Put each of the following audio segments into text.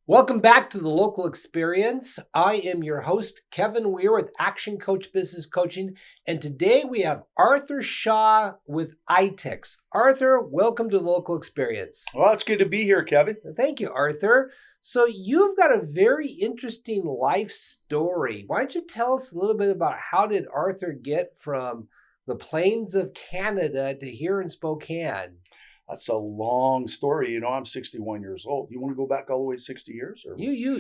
Welcome back to the Local Experience. I am your host, Kevin Weir with Action Coach Business Coaching. And today we have Arthur Shaw with ITEX. Arthur, welcome to the Local Experience. Well, it's good to be here, Kevin. Thank you, Arthur. So you've got a very interesting life story. Why don't you tell us a little bit about how did Arthur get from the plains of Canada to here in Spokane? That's a long story. I'm 61 years old. You want to go back all the way 60 years? Or You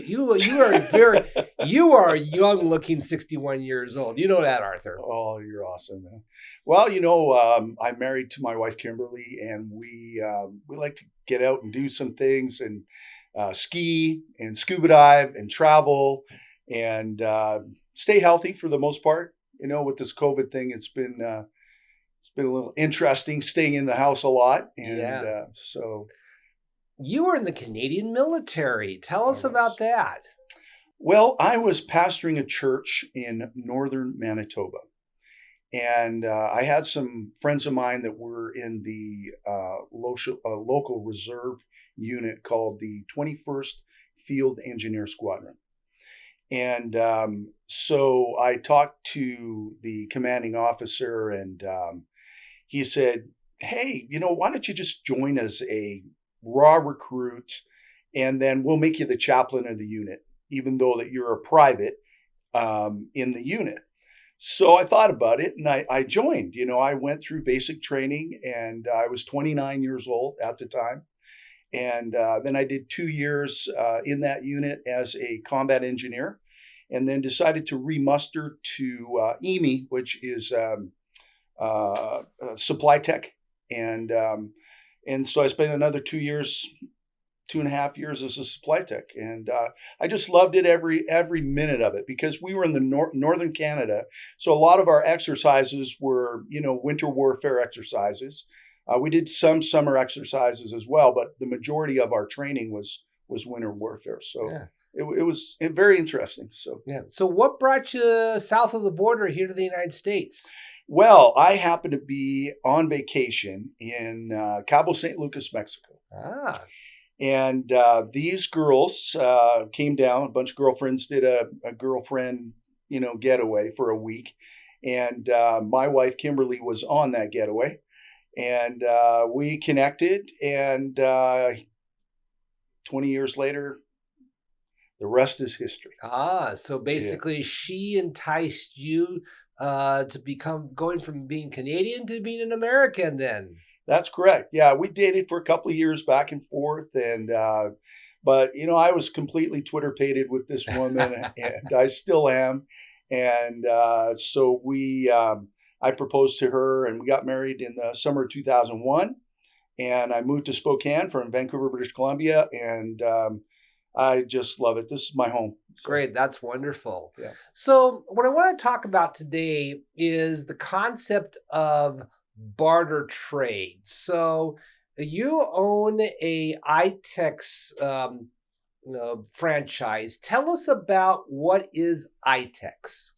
are a young looking 61 years old. You know that, Arthur. Oh, you're awesome, man. Well, I'm married to my wife, Kimberly, and we like to get out and do some things and ski and scuba dive and travel and stay healthy for the most part. With this COVID thing, it's been a little interesting staying in the house a lot. And so. You were in the Canadian military. Tell us about that. Well, I was pastoring a church in northern Manitoba. And I had some friends of mine that were in the local reserve unit called the 21st Field Engineer Squadron. And so I talked to the commanding officer, and he said, hey, why don't you just join as a raw recruit, and then we'll make you the chaplain of the unit, even though that you're a private in the unit. So I thought about it, and I joined. I went through basic training, and I was 29 years old at the time. And then I did 2 years in that unit as a combat engineer, and then decided to remuster to EME, which is supply tech. And so I spent another 2 years, 2.5 years as a supply tech. And I just loved it every minute of it, because we were in the northern Canada. So a lot of our exercises were, winter warfare exercises. We did some summer exercises as well, but the majority of our training was winter warfare. So it was very interesting. So what brought you south of the border here to the United States? Well, I happened to be on vacation in Cabo San Lucas, Mexico. And these girls came down. A bunch of girlfriends did a girlfriend, getaway for a week. And my wife, Kimberly, was on that getaway. And we connected, and 20 years later, the rest is history. So basically she enticed you to going from being Canadian to being an American then. That's correct. Yeah, we dated for a couple of years back and forth, and but I was completely Twitter-pated with this woman, and I still am. And so I proposed to her, and we got married in the summer of 2001. And I moved to Spokane from Vancouver, British Columbia, and I just love it. This is my home. So. Great. That's wonderful. Yeah. So what I want to talk about today is the concept of barter trade. So you own a ITEX franchise. Tell us about what is ITEX.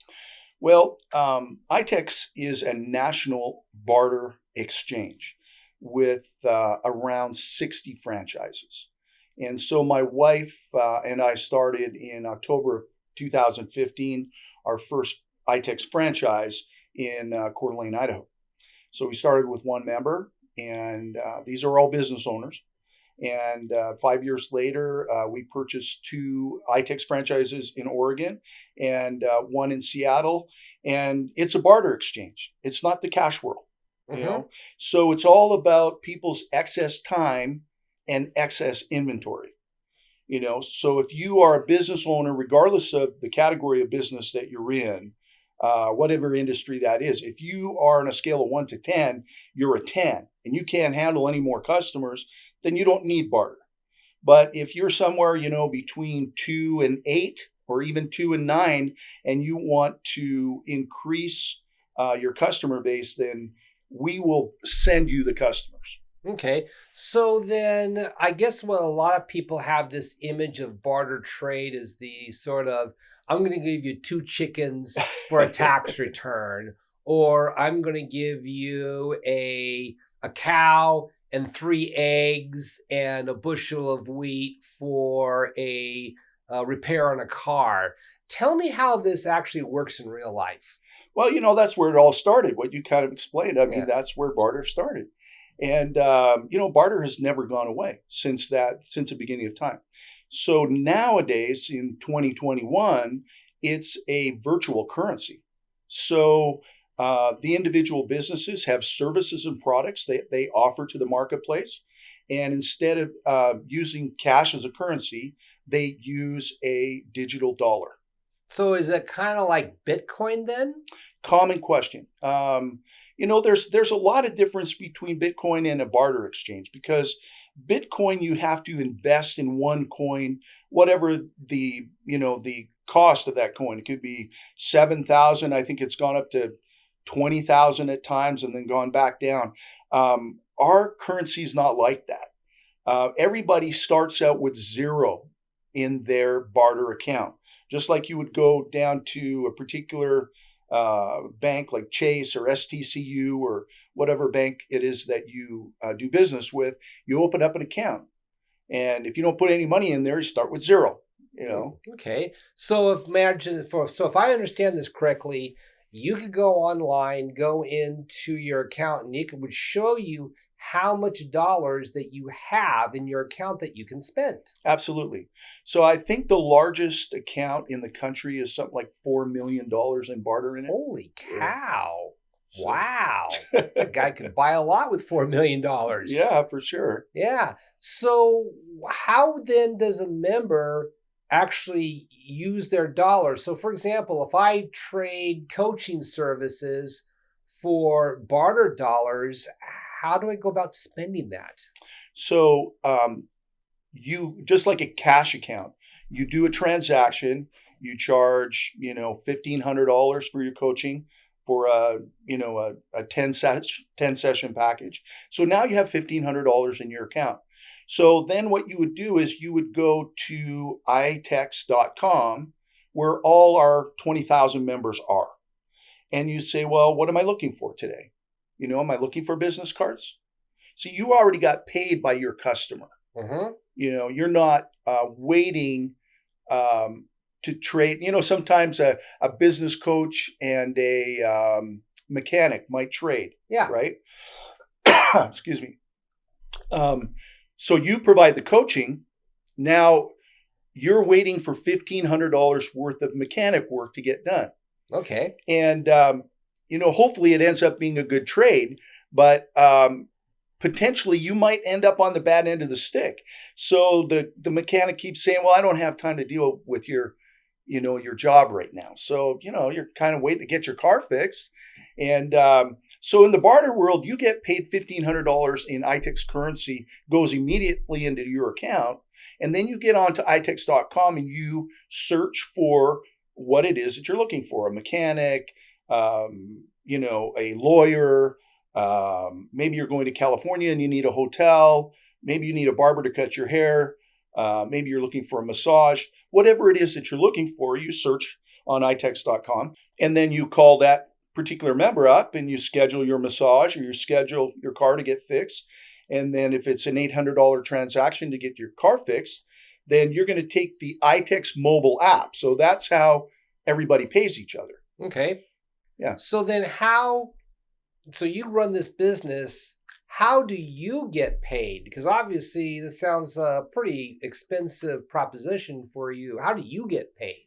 Well, ITEX is a national barter exchange with around 60 franchises. And so my wife and I started in October of 2015 our first ITEX franchise in Coeur d'Alene, Idaho. So we started with one member, and these are all business owners. And 5 years later, we purchased 2 ITEX franchises in Oregon and one in Seattle. And it's a barter exchange. It's not the cash world, So it's all about people's excess time and excess inventory. So if you are a business owner, regardless of the category of business that you're in, whatever industry that is, if you are on a scale of 1 to 10, you're a 10, and you can't handle any more customers, then you don't need barter. But if you're somewhere, between 2 and 8, or even 2 and 9, and you want to increase your customer base, then we will send you the customers. Okay. So then I guess what a lot of people have this image of barter trade is the sort of, I'm going to give you 2 chickens for a tax return, or I'm going to give you a cow and 3 eggs and a bushel of wheat for a repair on a car. Tell me how this actually works in real life. Well, that's where it all started. What you kind of explained. I mean, Yeah. that's where barter started. And, barter has never gone away since the beginning of time. So nowadays in 2021, it's a virtual currency. So the individual businesses have services and products they offer to the marketplace. And instead of using cash as a currency, they use a digital dollar. So is it kind of like Bitcoin then? Common question. There's a lot of difference between Bitcoin and a barter exchange because Bitcoin you have to invest in one coin, whatever the cost of that coin. It could be 7,000. I think it's gone up to 20,000 at times and then gone back down. Our currency is not like that. Everybody starts out with zero in their barter account, just like you would go down to a particular bank like Chase or STCU or whatever bank it is that you do business with. You open up an account, and if you don't put any money in there, you start with zero. Okay. So if I understand this correctly, you could go online, go into your account, and it would show you how much dollars that you have in your account that you can spend. Absolutely. So I think the largest account in the country is something like $4 million in barter in it. Holy cow. So- Wow. That guy could buy a lot with $4 million. Yeah, for sure. Yeah. So how then does a member actually use their dollars? So for example, if I trade coaching services for barter dollars, how do I go about spending that? So you just like a cash account, you do a transaction, you charge $1,500 for your coaching for a 10 session package. So now you have $1,500 in your account. So then what you would do is you would go to ITEX.com where all our 20,000 members are. And you say, well, what am I looking for today? Am I looking for business cards? So you already got paid by your customer. Mm-hmm. You're not waiting to trade. Sometimes a business coach and a mechanic might trade. Yeah. Right. Excuse me. So you provide the coaching. Now you're waiting for $1,500 worth of mechanic work to get done. Okay. And, hopefully it ends up being a good trade, but potentially you might end up on the bad end of the stick. So the mechanic keeps saying, well, I don't have time to deal with your job right now. So, you're kind of waiting to get your car fixed. And so in the barter world, you get paid $1,500 in ITEX currency, goes immediately into your account. And then you get onto ITEX.com and you search for what it is that you're looking for, a mechanic, a lawyer, maybe you're going to California and you need a hotel, maybe you need a barber to cut your hair, maybe you're looking for a massage, whatever it is that you're looking for, you search on ITEX.com and then you call that particular member up and you schedule your massage or you schedule your car to get fixed. And then if it's an $800 transaction to get your car fixed, then you're going to take the ITEX mobile app. So that's how everybody pays each other. Okay. Yeah. So then so you run this business, how do you get paid? Because obviously this sounds a pretty expensive proposition for you. How do you get paid?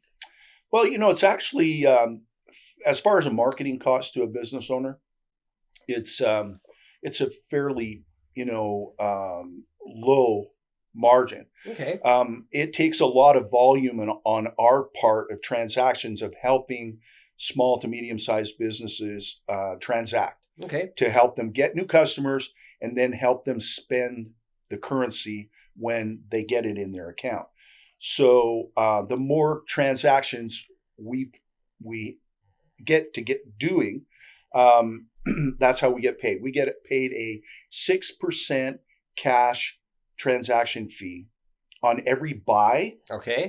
Well, it's actually, as far as a marketing cost to a business owner, it's a fairly, low margin. Okay. It takes a lot of volume on our part of transactions of helping small to medium-sized businesses transact. Okay. To help them get new customers and then help them spend the currency when they get it in their account. So the more transactions we get doing, that's how we get paid. We get paid a 6% cash transaction fee on every buy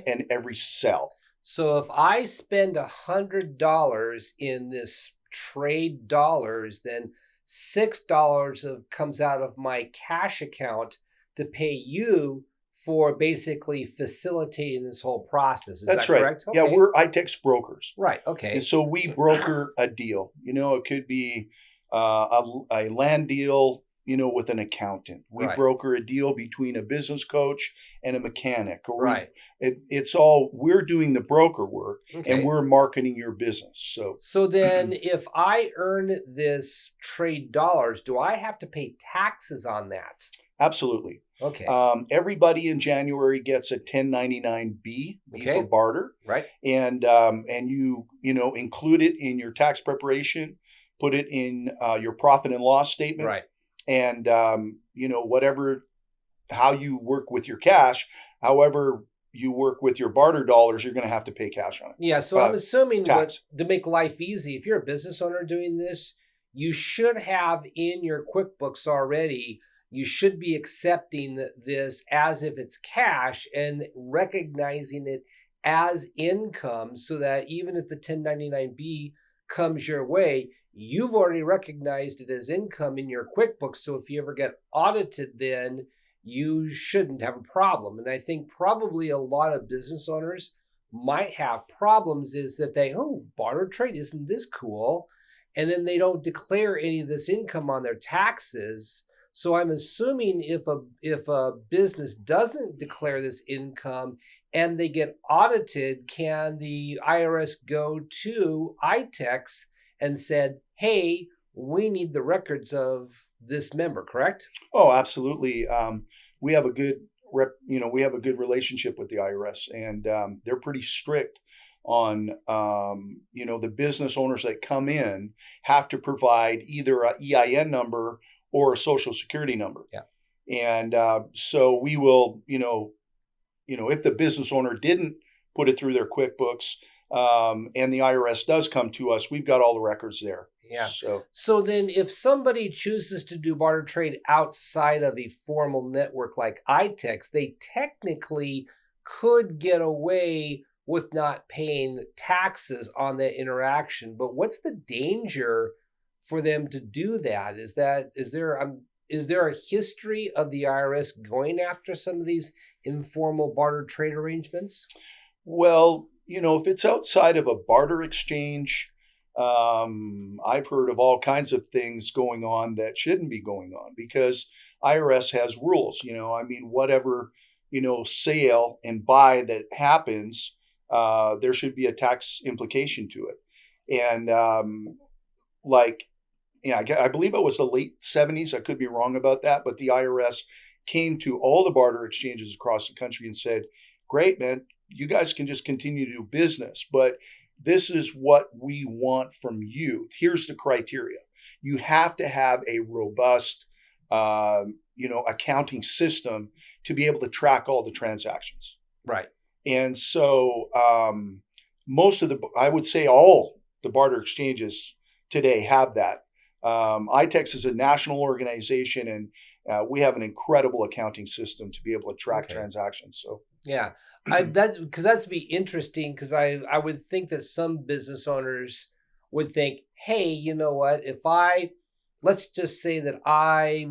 and every sell. So if I spend $100 in this trade dollars, then $6 comes out of my cash account to pay you for basically facilitating this whole process. Is That's that right. correct? Yeah, Okay. we're ITEX brokers. Right. And Okay. so we broker a deal. It could be a land deal, with an accountant. We Right. broker a deal between a business coach and a mechanic. Or Right. it's all, we're doing the broker work and Okay. we're marketing your business. So then if I earn this trade dollars, do I have to pay taxes on that? Absolutely. Okay. Everybody in January gets a 1099B, B Okay. for barter, Right. and you include it in your tax preparation, put it in your profit and loss statement, Right. and whatever, how you work with your cash, however you work with your barter dollars, you're going to have to pay cash on it. Yeah. So I'm assuming Tax. to make life easy, if you're a business owner doing this, you should have in your QuickBooks already, you should be accepting this as if it's cash and recognizing it as income so that even if the 1099B comes your way, you've already recognized it as income in your QuickBooks. So if you ever get audited, then you shouldn't have a problem. And I think probably a lot of business owners might have problems is that barter trade, isn't this cool? And then they don't declare any of this income on their taxes. So I'm assuming if a business doesn't declare this income and they get audited, can the IRS go to ITEX and said, "Hey, we need the records of this member," correct? Oh, absolutely. We have a good we have a good relationship with the IRS, and they're pretty strict on the business owners that come in have to provide either a EIN number or a social security number. Yeah. And so we will, if the business owner didn't put it through their QuickBooks, and the IRS does come to us, we've got all the records there. Yeah. So So then if somebody chooses to do barter trade outside of a formal network like ITEX, they technically could get away with not paying taxes on that interaction. But what's the danger for them to do that? Is there a history of the IRS going after some of these informal barter trade arrangements? well, if it's outside of a barter exchange, I've heard of all kinds of things going on that shouldn't be going on because IRS has rules. Whatever sale and buy that happens, there should be a tax implication to it. And I believe it was the late 70s. I could be wrong about that, but the IRS came to all the barter exchanges across the country and said, "Great, man, you guys can just continue to do business, but this is what we want from you. Here's the criteria. You have to have a robust, accounting system to be able to track all the transactions." Right. And so I would say all the barter exchanges today have that. ITEX is a national organization, and we have an incredible accounting system to be able to track Okay. transactions. So Yeah, that'd be interesting because I would think that some business owners would think, hey, you know what? Let's just say that I,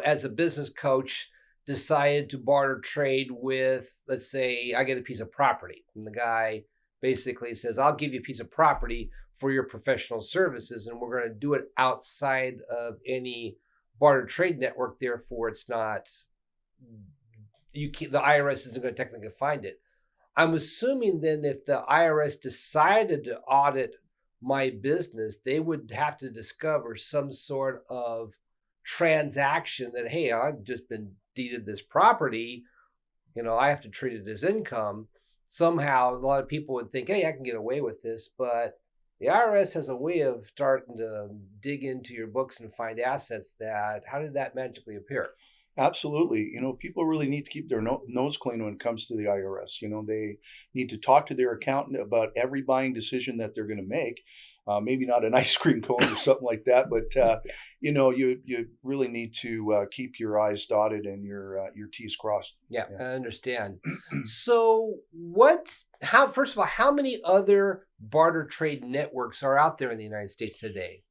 as a business coach, decided to barter trade with, let's say, I get a piece of property, and the guy basically says, "I'll give you a piece of property for your professional services, and we're going to do it outside of any barter trade network. Therefore, it's not." The IRS isn't going to technically find it. I'm assuming then if the IRS decided to audit my business, they would have to discover some sort of transaction that, hey, I've just been deeded this property, I have to treat it as income. Somehow, a lot of people would think, hey, I can get away with this, but the IRS has a way of starting to dig into your books and find assets how did that magically appear? absolutely, people really need to keep their nose clean when it comes to the IRS. They need to talk to their accountant about every buying decision that they're going to make. Maybe not an ice cream cone or something like that, but you really need to keep your I's dotted and your T's crossed. Yeah, Yeah. I understand. So first of all, how many other barter trade networks are out there in the United States today?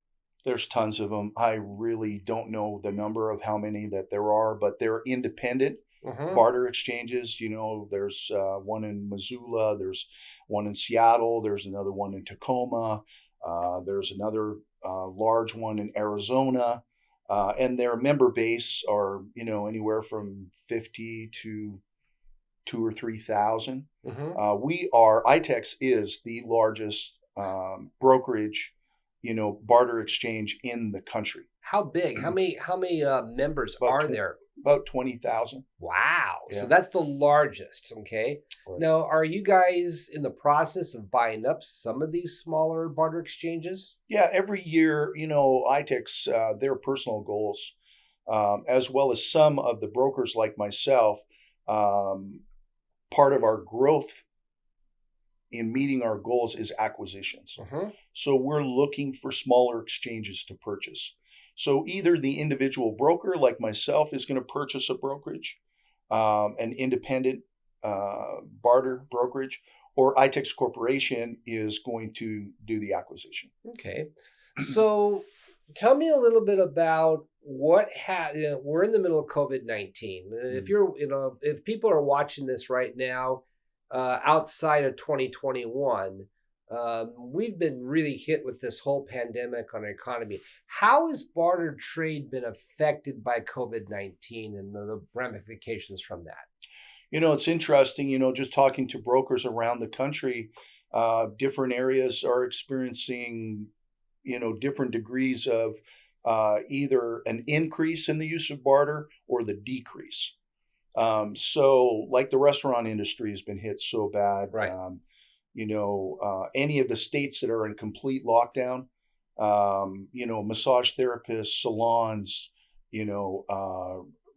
There's tons of them. I really don't know the number of how many that there are, but they're independent Mm-hmm. barter exchanges. There's one in Missoula, there's one in Seattle, there's another one in Tacoma, there's another large one in Arizona, and their member base are anywhere from 50 to 2 or 3 thousand. Mm-hmm. ITEX is the largest brokerage, barter exchange in the country. How big? How many members About are tw- there? about 20,000. Wow. So Yeah. that's the largest. Okay. Right. Now, are you guys in the process of buying up some of these smaller barter exchanges? Yeah, every year, ITEX, their personal goals, as well as some of the brokers like myself, um, part of our growth in meeting our goals is acquisitions. Mm-hmm. So we're looking for smaller exchanges to purchase. So either the individual broker, like myself, is going to purchase a brokerage, an independent barter brokerage, or ITEX Corporation is going to do the acquisition. Okay. So tell me a little bit about we're in the middle of COVID-19. If people are watching this right now, outside of 2021, we've been really hit with this whole pandemic on our economy. How has barter trade been affected by COVID-19 and the ramifications from that? It's interesting, just talking to brokers around the country, different areas are experiencing, different degrees of either an increase in the use of barter or the decrease. So, like the restaurant industry has been hit so bad. Right. Any of the states that are in complete lockdown, massage therapists, salons,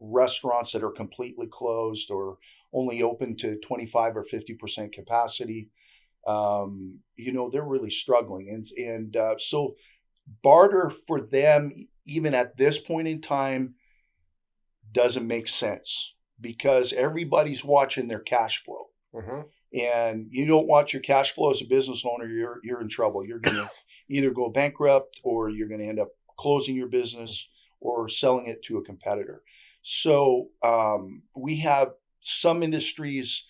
restaurants that are completely closed or only open to 25 or 50% capacity, they're really struggling. So barter for them, even at this point in time, doesn't make sense because everybody's watching their cash flow. Mm-hmm. And you don't watch your cash flow as a business owner, you're in trouble. You're going to either go bankrupt or you're going to end up closing your business or selling it to a competitor. So we have some industries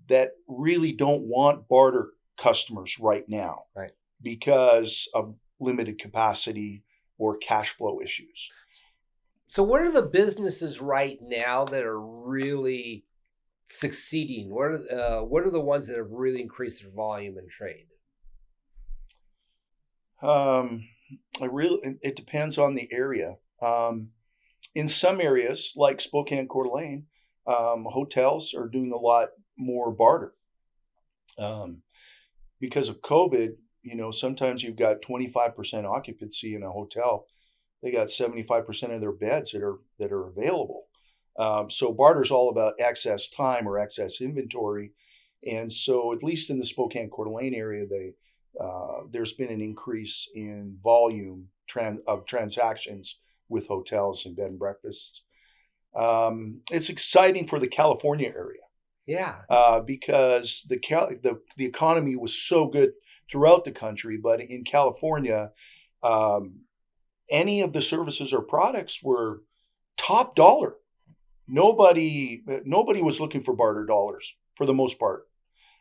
that really don't want barter customers right now, right, because of limited capacity or cash flow issues. So what are the businesses right now that are really succeeding? What are the ones that have really increased their volume and trade? It depends on the area. In some areas, like Spokane, Coeur d'Alene, hotels are doing a lot more barter. Because of COVID, sometimes you've got 25% occupancy in a hotel. They got 75% of their beds that are available. So barter's all about excess time or excess inventory. And so at least in the Spokane, Coeur d'Alene area, there's been an increase in volume of transactions with hotels and bed and breakfasts. It's exciting for the California area. Yeah. Because the economy was so good throughout the country, but in California, any of the services or products were top dollar. Nobody was looking for barter dollars for the most part.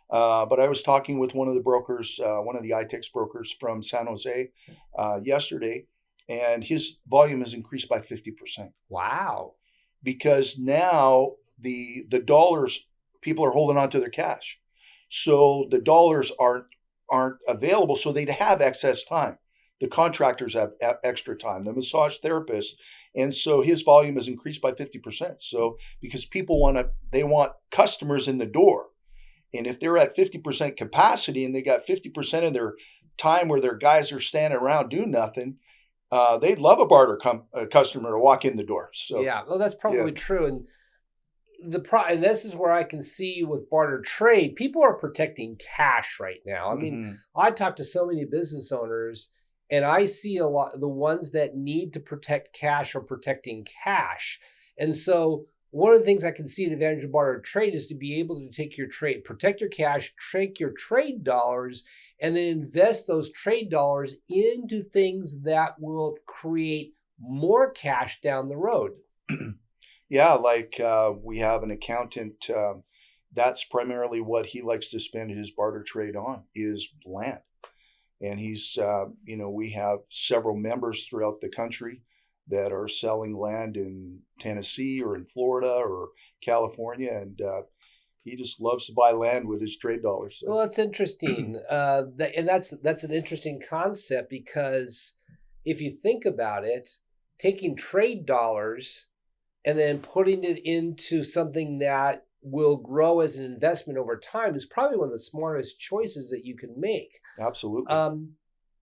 But I was talking with one of the brokers, one of the ITEX brokers from San Jose yesterday, and his volume has increased by 50%. Wow. Because now the dollars, people are holding on to their cash. So the dollars aren't available, so they have excess time. The contractors have extra time, the massage therapists. And so his volume has increased by 50%. So because people they want customers in the door. And if they're at 50% capacity and they got 50% of their time where their guys are standing around doing nothing, they'd love a customer to walk in the door. So yeah, well, that's probably true. And and this is where I can see with barter trade, people are protecting cash right now. I mean, I talk to so many business owners, and I see a lot the ones that need to protect cash are protecting cash. And so one of the things I can see an advantage of barter trade is to be able to take your trade, protect your cash, take your trade dollars, and then invest those trade dollars into things that will create more cash down the road. Yeah, like we have an accountant. That's primarily what he likes to spend his barter trade on is land. And he's, we have several members throughout the country that are selling land in Tennessee or in Florida or California. And he just loves to buy land with his trade dollars. So. Well, that's interesting. And that's an interesting concept, because if you think about it, taking trade dollars and then putting it into something that will grow as an investment over time is probably one of the smartest choices that you can make. Absolutely.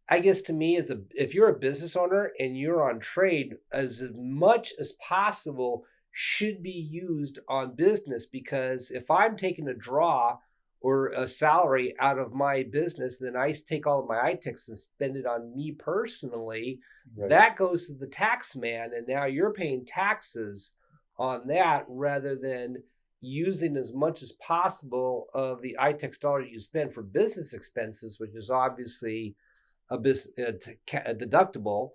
I guess to me, if you're a business owner and you're on trade, as much as possible should be used on business, because if I'm taking a draw or a salary out of my business, then I take all of my ITEX and spend it on me personally. Right. That goes to the tax man, and now you're paying taxes on that rather than using as much as possible of the ITEX dollar you spend for business expenses, which is obviously a deductible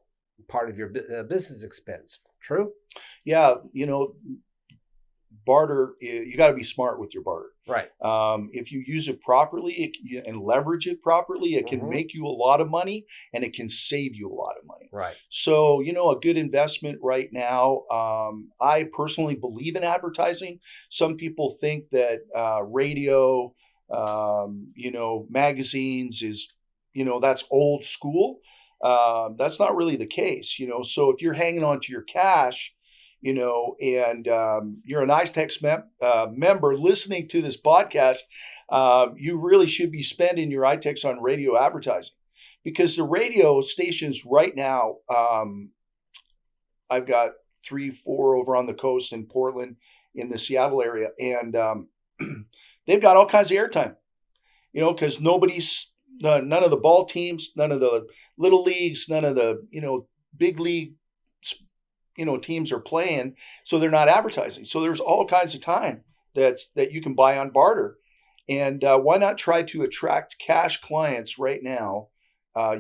part of your business expense. True? Yeah, barter, you got to be smart with your barter. Right. If you use it properly and leverage it properly, it can make you a lot of money, and it can save you a lot of money. Right. So, a good investment right now, I personally believe in advertising. Some people think that radio, magazines is, that's old school. That's not really the case, So if you're hanging on to your cash, and you're an ITEX member listening to this podcast, you really should be spending your ITEX on radio advertising, because the radio stations right now, I've got 3-4 over on the coast in Portland, in the Seattle area, and they've got all kinds of airtime, because none of the ball teams, none of the little leagues, none of the, big league teams are playing, so they're not advertising. So there's all kinds of time that you can buy on barter, and why not try to attract cash clients right now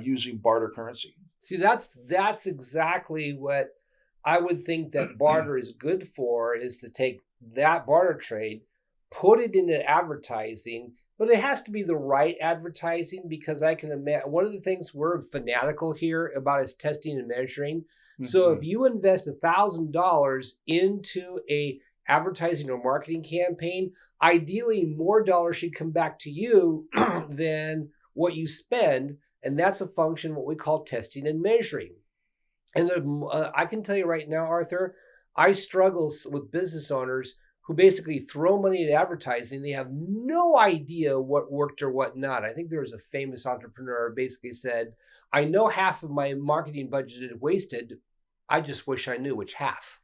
using barter currency? See, that's exactly what I would think that barter is good for, is to take that barter trade, put it into advertising, but it has to be the right advertising, because I can imagine one of the things we're fanatical here about is testing and measuring. So if you invest $1,000 into a advertising or marketing campaign, ideally more dollars should come back to you than what you spend. And that's a function of what we call testing and measuring. And I can tell you right now, Arthur, I struggle with business owners who basically throw money at advertising. They have no idea what worked or what not. I think there was a famous entrepreneur who basically said, I know half of my marketing budget is wasted. I just wish I knew which half.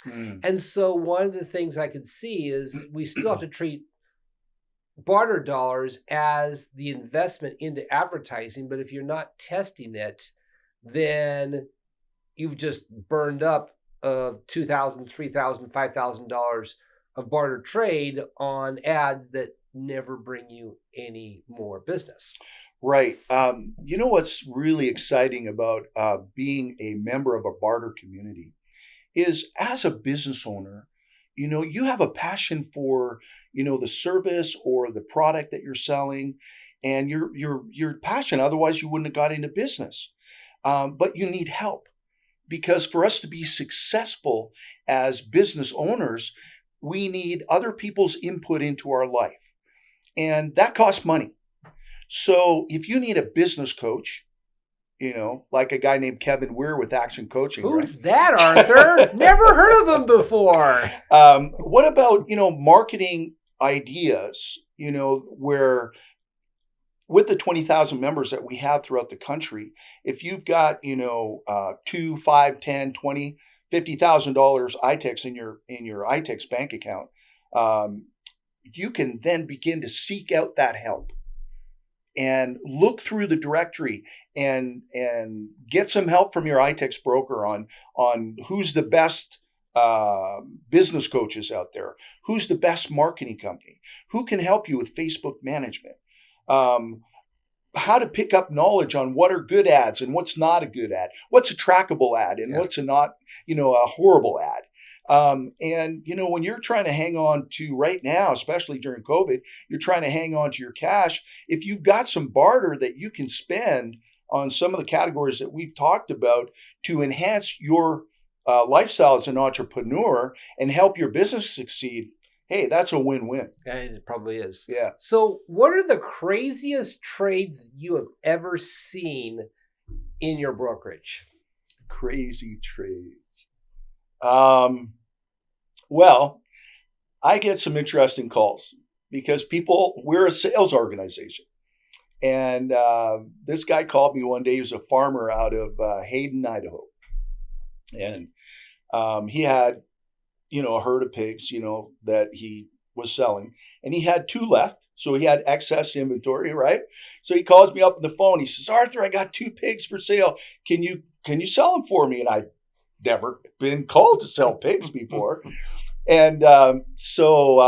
And so one of the things I could see is we still have to treat barter dollars as the investment into advertising. But if you're not testing it, then you've just burned up $2,000, $3,000, $5,000 of barter trade on ads that never bring you any more business. Right. What's really exciting about being a member of a barter community is, as a business owner, you have a passion for, the service or the product that you're selling, and you're passionate. Otherwise, you wouldn't have got into business. But you need help, because for us to be successful as business owners, we need other people's input into our life, and that costs money. So if you need a business coach, like a guy named Kevin Weir with Action Coaching. Who's that, Arthur? Never heard of him before. What about, marketing ideas, where with the 20,000 members that we have throughout the country, if you've got, $2, $5, $10, $20, $50,000 ITEX in your ITEX bank account, you can then begin to seek out that help and look through the directory and get some help from your ITEX broker on who's the best business coaches out there, who's the best marketing company, who can help you with Facebook management. how to pick up knowledge on what are good ads and what's not a good ad, what's a trackable ad and what's a not, a horrible ad. And when you're trying to hang on to right now, especially during COVID, you're trying to hang on to your cash. If you've got some barter that you can spend on some of the categories that we've talked about to enhance your lifestyle as an entrepreneur and help your business succeed, hey, that's a win-win. And it probably is. Yeah. So what are the craziest trades you have ever seen in your brokerage? Crazy trades. Well, I get some interesting calls because we're a sales organization. And this guy called me one day. He was a farmer out of Hayden, Idaho. And he had a herd of pigs, that he was selling, and he had 2 left. So he had excess inventory, right? So he calls me up on the phone. He says, "Arthur, I got 2 pigs for sale. Can you sell them for me?" And I'd never been called to sell pigs before. And so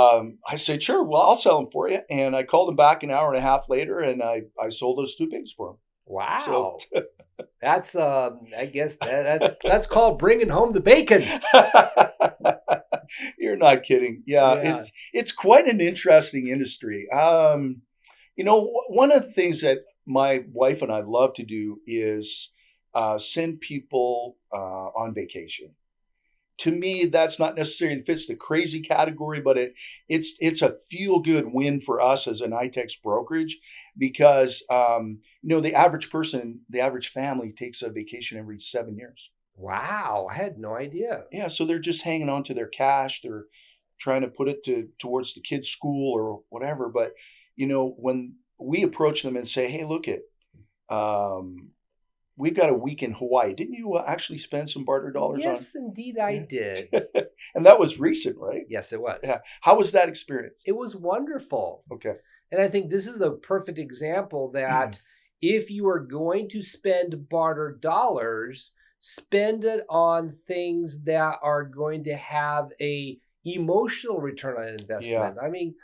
I said, "Sure, well, I'll sell them for you." And I called him back an hour and a half later, and I sold those 2 pigs for him. Wow. So, that's, I guess that's called bringing home the bacon. You're not kidding. Yeah. It's quite an interesting industry. One of the things that my wife and I love to do is send people on vacation. To me, that's not necessarily fits the crazy category, but it's a feel-good win for us as an ITEX brokerage because the average person, the average family takes a vacation every 7 years. Wow, I had no idea. Yeah, so they're just hanging on to their cash. They're trying to put it towards the kids' school or whatever. But when we approach them and say, "Hey, look we've got a week in Hawaii. Didn't you actually spend some barter dollars on?" Yes, indeed I did. And that was recent, right? Yes, it was. Yeah. How was that experience? It was wonderful. Okay. And I think this is a perfect example that if you are going to spend barter dollars, spend it on things that are going to have a emotional return on investment. Yeah. I mean,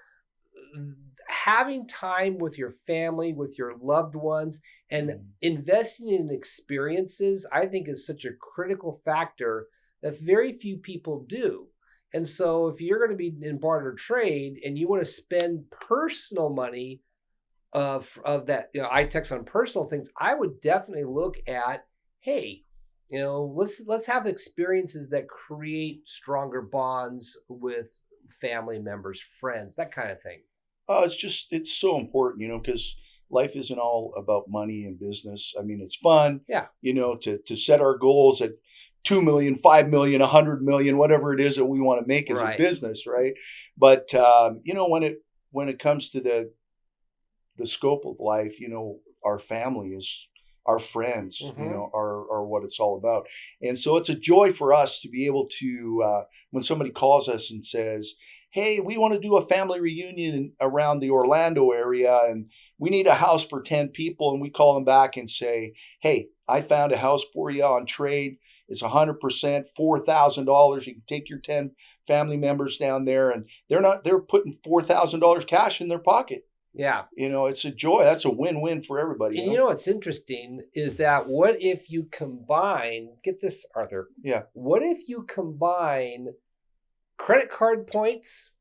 having time with your family, with your loved ones, and investing in experiences, I think is such a critical factor that very few people do. And so if you're going to be in barter trade and you want to spend personal money of that, ITEX on personal things, I would definitely look at, hey, let's have experiences that create stronger bonds with family members, friends, that kind of thing. It's so important, because life isn't all about money and business. I mean, it's fun, to set our goals at 2 million, 5 million, 100 million, whatever it is that we want to make as a business, right? But when it comes to the scope of life, our family is our friends, are what it's all about. And so it's a joy for us to be able to, when somebody calls us and says, "Hey, we want to do a family reunion around the Orlando area and we need a house for 10 people." And we call them back and say, "Hey, I found a house for you on trade. It's 100%, $4,000. You can take your 10 family members down there." And they're putting $4,000 cash in their pocket. Yeah. It's a joy. That's a win-win for everybody. And what's interesting is that what if you combine, get this, Arthur. Yeah. What if you combine credit card points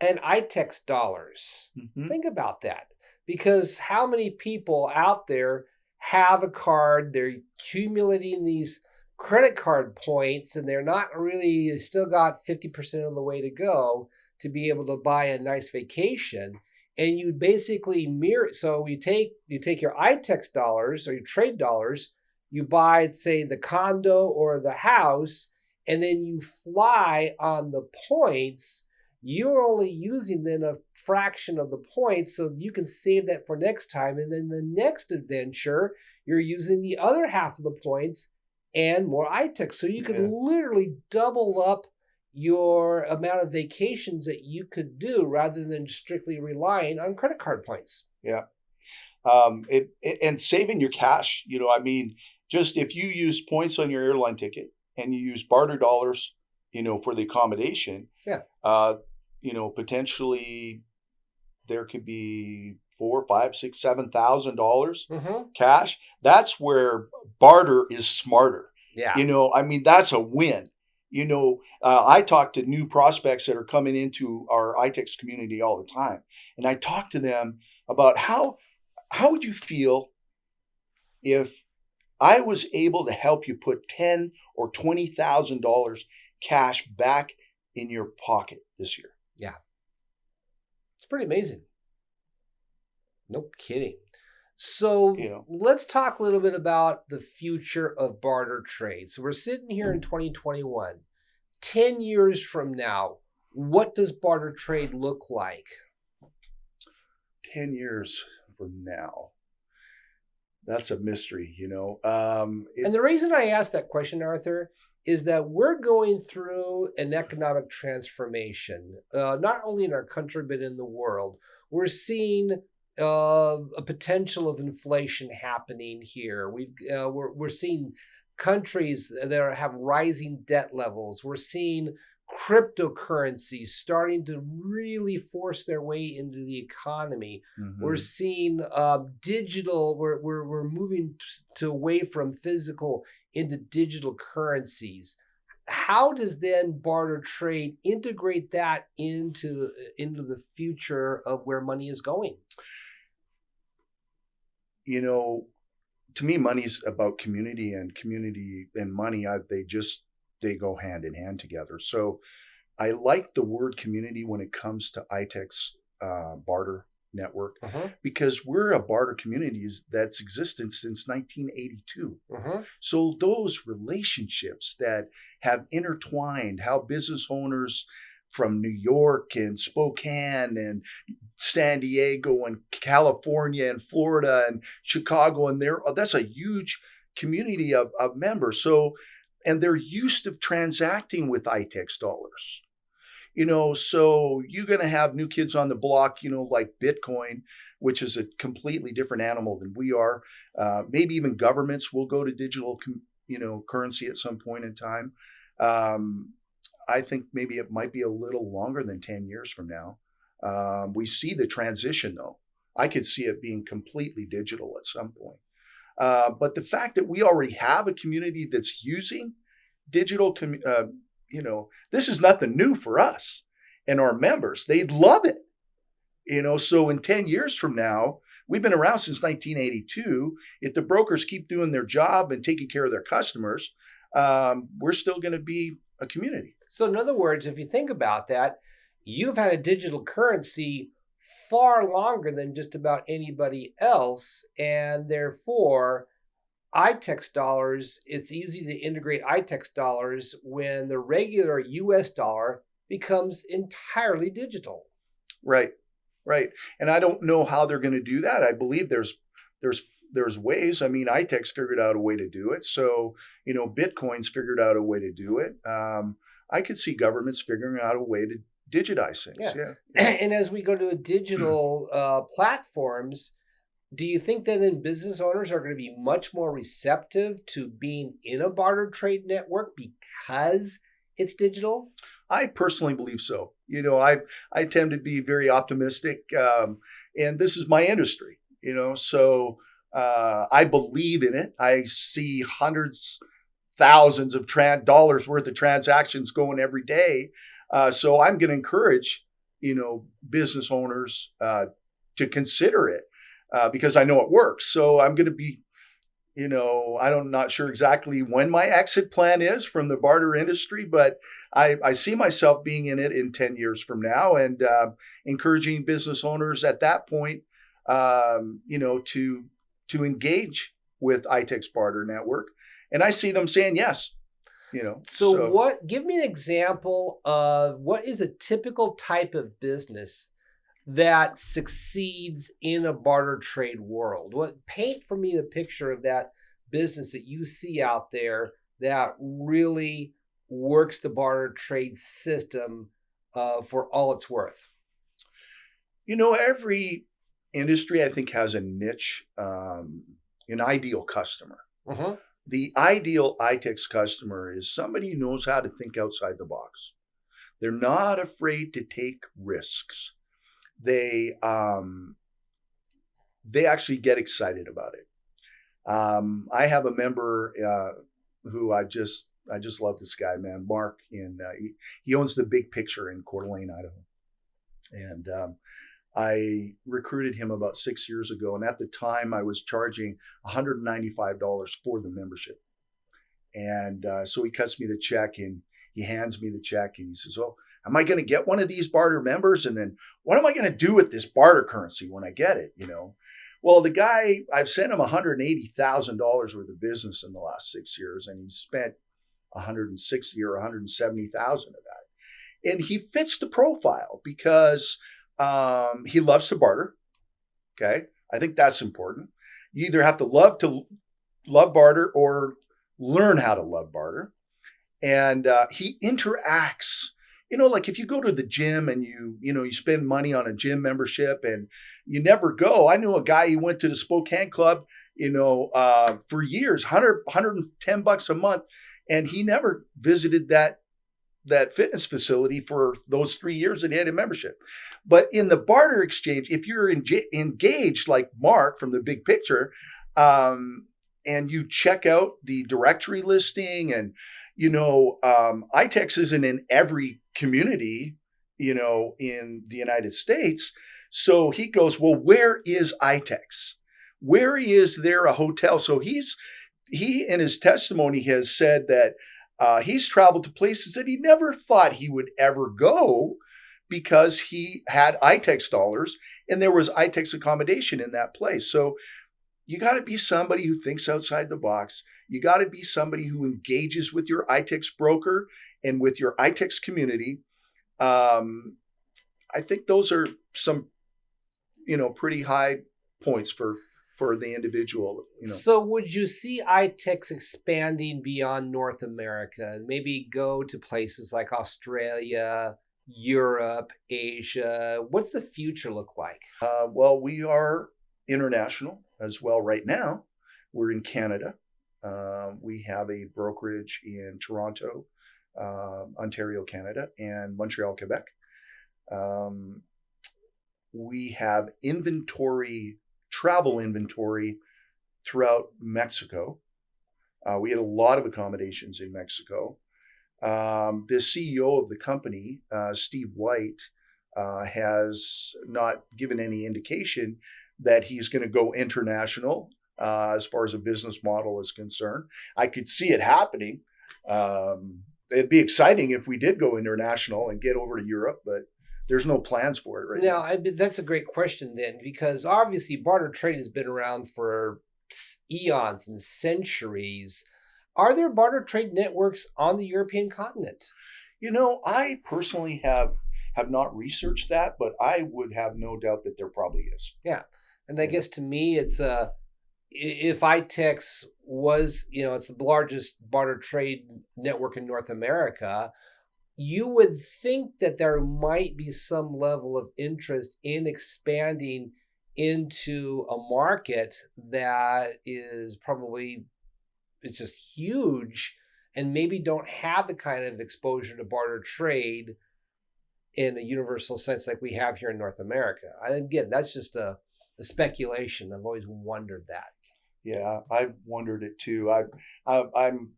and ITEX dollars? Mm-hmm. Think about that. Because how many people out there have a card, they're accumulating these credit card points, and they're not really, still got 50% of the way to go to be able to buy a nice vacation. And you basically mirror, so you take your ITEX dollars or your trade dollars, you buy, say, the condo or the house, and then you fly on the points. You're only using then a fraction of the points, so you can save that for next time. And then the next adventure, you're using the other half of the points and more ITEX. So you can literally double up your amount of vacations that you could do rather than strictly relying on credit card points. Yeah. And saving your cash, just if you use points on your airline ticket and you use barter dollars, for the accommodation, potentially there could be $4, $5, $6, $7,000 Mm-hmm. cash. That's where barter is smarter. Yeah. I mean, that's a win. I talk to new prospects that are coming into our ITEX community all the time, and I talk to them about how would you feel if I was able to help you put $10 or $20,000 cash back in your pocket this year. Yeah. It's pretty amazing. No kidding. So let's talk a little bit about the future of barter trade. So we're sitting here in 2021. 10 years from now, what does barter trade look like? 10 years from now. That's a mystery, And the reason I asked that question, Arthur, is that we're going through an economic transformation, not only in our country, but in the world. We're seeing a potential of inflation happening here. We're seeing countries that have rising debt levels. We're seeing cryptocurrencies starting to really force their way into the economy. Mm-hmm. We're seeing digital. We're moving to away from physical into digital currencies. How does then barter trade integrate that into the future of where money is going? To me, money's about community and money. They go hand in hand together. So I like the word community when it comes to ITEX barter network, because we're a barter community that's existed since 1982. So those relationships that have intertwined, how business owners from New York and Spokane and San Diego and California and Florida and Chicago, and that's a huge community of members. So, and they're used to transacting with ITEX dollars. So you're going to have new kids on the block, like Bitcoin, which is a completely different animal than we are. Maybe even governments will go to digital, currency at some point in time. I think maybe it might be a little longer than 10 years from now. We see the transition, though. I could see it being completely digital at some point. But the fact that we already have a community that's using digital, this is nothing new for us and our members. They love it. So in 10 years from now, we've been around since 1982. If the brokers keep doing their job and taking care of their customers, we're still going to be a community. So in other words, if you think about that, you've had a digital currency far longer than just about anybody else, and therefore ITEX dollars, it's easy to integrate ITEX dollars when the regular US dollar becomes entirely digital. Right. And I don't know how they're going to do that. I believe there's ways. I mean, ITEX figured out a way to do it. So, Bitcoin's figured out a way to do it. I could see governments figuring out a way to digitize things. Yeah. And as we go to digital platforms, do you think that then business owners are going to be much more receptive to being in a barter trade network because it's digital? I personally believe so. I tend to be very optimistic, and this is my industry. So I believe in it. I see hundreds, thousands of dollars worth of transactions going every day. So I'm going to encourage, business owners to consider it because I know it works. So I'm going to be, I'm not sure exactly when my exit plan is from the barter industry, but I see myself being in it in 10 years from now and encouraging business owners at that point, to engage with ITEX Barter Network. And I see them saying yes. So give me an example of what is a typical type of business that succeeds in a barter trade world? Paint for me the picture of that business that you see out there that really works the barter trade system for all it's worth. Every industry, I think, has a niche, an ideal customer. The ideal ITEX customer is somebody who knows how to think outside the box. They're not afraid to take risks. They they actually get excited about it. I have a member who I just love this guy, man, Mark. He owns the Big Picture in Coeur d'Alene, Idaho, and I recruited him about 6 years ago, and at the time I was charging $195 for the membership. And so he cuts me the check and he hands me the check and he says, "Oh, am I going to get one of these Barter members? And then what am I going to do with this Barter currency when I get it?" Well, the guy, I've sent him $180,000 worth of business in the last 6 years, and he's spent 160 or 170,000 of that. And he fits the profile because he loves to barter. Okay, I think that's important. You either have to love barter or learn how to love barter. And he interacts, like if you go to the gym and you spend money on a gym membership and you never go. I knew a guy, he went to the Spokane Club, for years, $110 a month. And he never visited that fitness facility for those 3 years that he had a membership. But in the barter exchange, if you're engaged like Mark from the Big Picture, and you check out the directory listing and, ITEX isn't in every community, in the United States. So he goes, "Well, where is ITEX? Where is there a hotel?" So he in his testimony has said that he's traveled to places that he never thought he would ever go because he had ITEX dollars and there was ITEX accommodation in that place. So you got to be somebody who thinks outside the box. You got to be somebody who engages with your ITEX broker and with your ITEX community. I think those are some, pretty high points for the individual. So would you see ITEX expanding beyond North America and maybe go to places like Australia, Europe, Asia? What's the future look like? Well, we are international as well right now. We're in Canada. We have a brokerage in Toronto, Ontario, Canada, and Montreal, Quebec. We have travel inventory throughout Mexico. We had a lot of accommodations in Mexico. The CEO of the company, Steve White, has not given any indication that he's going to go international as far as a business model is concerned. I could see it happening. It'd be exciting if we did go international and get over to Europe, but there's no plans for it right now. That's a great question then, because obviously barter trade has been around for eons and centuries. Are there barter trade networks on the European continent? I personally have not researched that, but I would have no doubt that there probably is. Yeah. And I guess to me, it's if ITEX was, it's the largest barter trade network in North America, you would think that there might be some level of interest in expanding into a market that is probably, it's just huge and maybe don't have the kind of exposure to barter trade in a universal sense like we have here in North America. Again, that's just a speculation. I've always wondered that. Yeah, I've wondered it too. I'm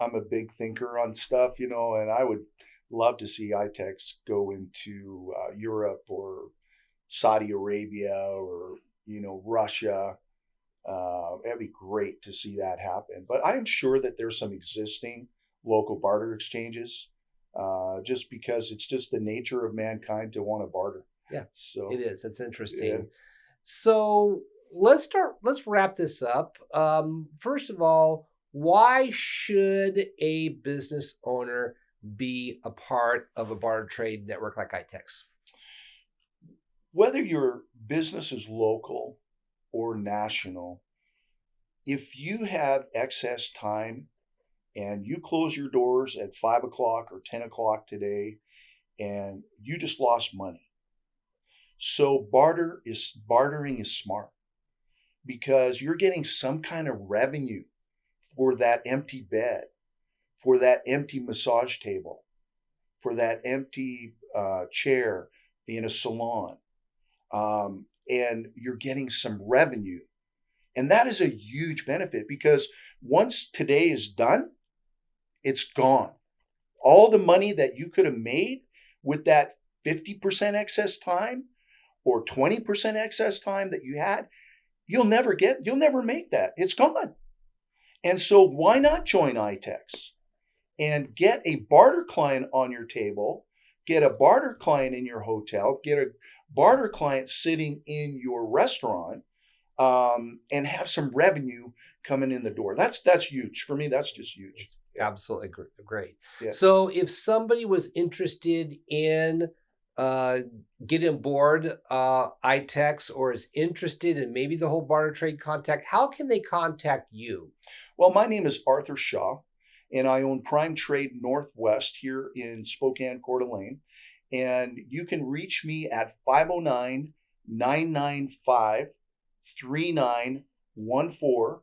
a big thinker on stuff, and I would love to see ITEX go into Europe or Saudi Arabia or Russia. It'd be great to see that happen. But I'm sure that there's some existing local barter exchanges, just because it's just the nature of mankind to want to barter. Yeah, so it is. That's interesting. Yeah. So let's wrap this up. First of all, why should a business owner be a part of a barter trade network like ITEX? Whether your business is local or national, if you have excess time and you close your doors at 5 o'clock or 10 o'clock today and you just lost money. So bartering is smart because you're getting some kind of revenue for that empty bed, for that empty massage table, for that empty chair in a salon. and you're getting some revenue. And that is a huge benefit because once today is done, it's gone. All the money that you could have made with that 50% excess time or 20% excess time that you had, you'll never make that. It's gone. And so why not join ITEX and get a barter client on your table, get a barter client in your hotel, get a barter client sitting in your restaurant, and have some revenue coming in the door. That's huge. For me, that's just huge. Absolutely great. Yeah. So if somebody was interested in getting aboard ITEX or is interested in maybe the whole barter trade contact, how can they contact you? Well, my name is Arthur Shaw, and I own Prime Trade Northwest here in Spokane, Coeur d'Alene. And you can reach me at 509-995-3914.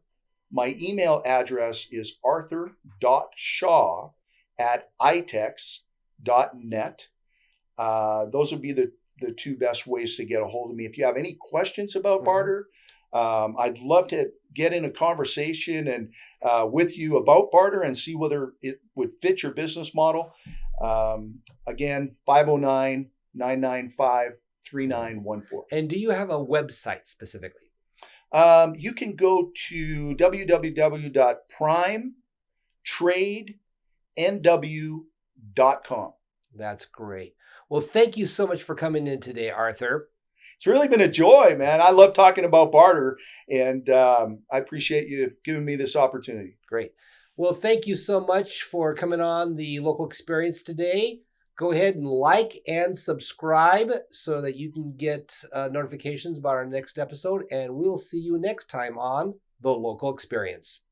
My email address is arthur.shaw@itex.net. Those would be the two best ways to get a hold of me. If you have any questions about barter, I'd love to get in a conversation and with you about barter and see whether it would fit your business model. Again, 509-995-3914. And do you have a website specifically? You can go to www.primetradenw.com. That's great. Well, thank you so much for coming in today, Arthur. It's really been a joy, man. I love talking about barter, and I appreciate you giving me this opportunity. Great. Well, thank you so much for coming on the Local Experience today. Go ahead and like and subscribe so that you can get notifications about our next episode, and we'll see you next time on the Local Experience.